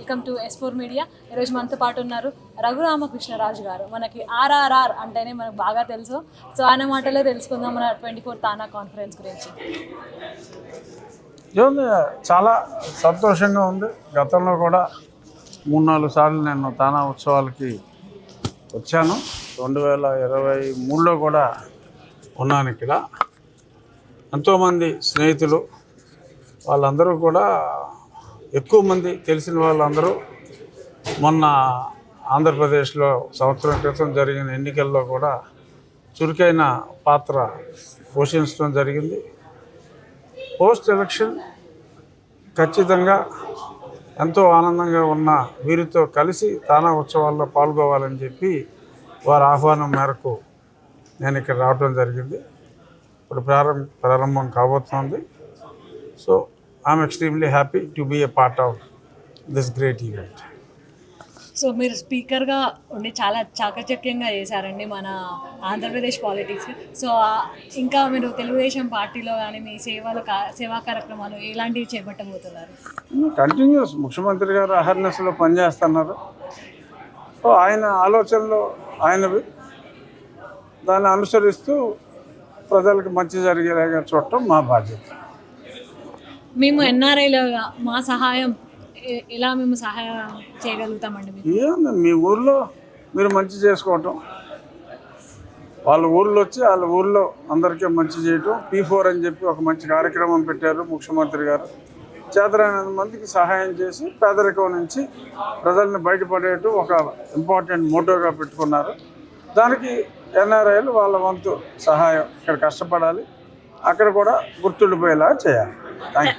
Welcome to S4 media. ఈరోజు మనతో పాటు ఉన్నారు రఘురామకృష్ణరాజు గారు. మనకి RRR అంటేనే మనకు బాగా తెలుసు. సో ఆయన మాటలే తెలుసుకుందాం మన 24 తానా కాన్ఫరెన్స్ గురించి. చాలా సంతోషంగా ఉంది. గతంలో కూడా 3-4 సార్లు నేను తానా ఉత్సవాలకి వచ్చాను. 2023లో కూడా ఉన్నాను ఇక్కడ. ఎంతోమంది స్నేహితులు వాళ్ళందరూ కూడా ఎక్కువ మంది తెలిసిన వాళ్ళందరూ మొన్న ఆంధ్రప్రదేశ్లో సంవత్సరం క్రితం జరిగిన ఎన్నికల్లో కూడా చురుకైన పాత్ర పోషించడం జరిగింది. పోస్ట్ ఎలక్షన్ ఖచ్చితంగా ఎంతో ఆనందంగా ఉన్న వీరితో కలిసి తానా ఉత్సవాల్లో పాల్గొవాలని చెప్పి వారి ఆహ్వానం మేరకు నేను ఇక్కడ రావడం జరిగింది. ఇప్పుడు ప్రారంభం కాబోతోంది. So I'm extremely happy to be a part of this great event. So మీరు స్పీకర్గా ఉండి చాలా చాకచక్యంగా చేశారండి మన ఆంధ్రప్రదేశ్ పాలిటిక్స్. సో ఇంకా మీరు తెలుగుదేశం పార్టీలో కానీ మీ సేవా కార్యక్రమాలు ఎలాంటివి చేపట్టబోతున్నారు? కంటిన్యూస్ ముఖ్యమంత్రి గారు అవేర్నెస్లో పనిచేస్తున్నారు. సో ఆయన ఆలోచనలు ఆయనవి, దాన్ని అనుసరిస్తూ ప్రజలకు మంచి జరిగేలాగా చూడటం మా బాధ్యత. మేము ఎన్ఆర్ఐలుగా మా సహాయం ఎలా మేము సహాయం చేయగలుగుతామండి? మీ ఊర్లో మీరు మంచి చేసుకోవటం, వాళ్ళ ఊళ్ళో వచ్చి వాళ్ళ ఊళ్ళో అందరికీ మంచి చేయటం. P4 అని చెప్పి ఒక మంచి కార్యక్రమం పెట్టారు ముఖ్యమంత్రి గారు. చేతనైనంత మందికి సహాయం చేసి పేదరికం నుంచి ప్రజల్ని బయటపడేట్టు ఒక ఇంపార్టెంట్ మోటోగా పెట్టుకున్నారు. దానికి ఎన్ఆర్ఐలు వాళ్ళ వంతు సహాయం ఇక్కడ కష్టపడాలి, అక్కడ కూడా గుర్తుండిపోయేలా చేయాలి. Thank you.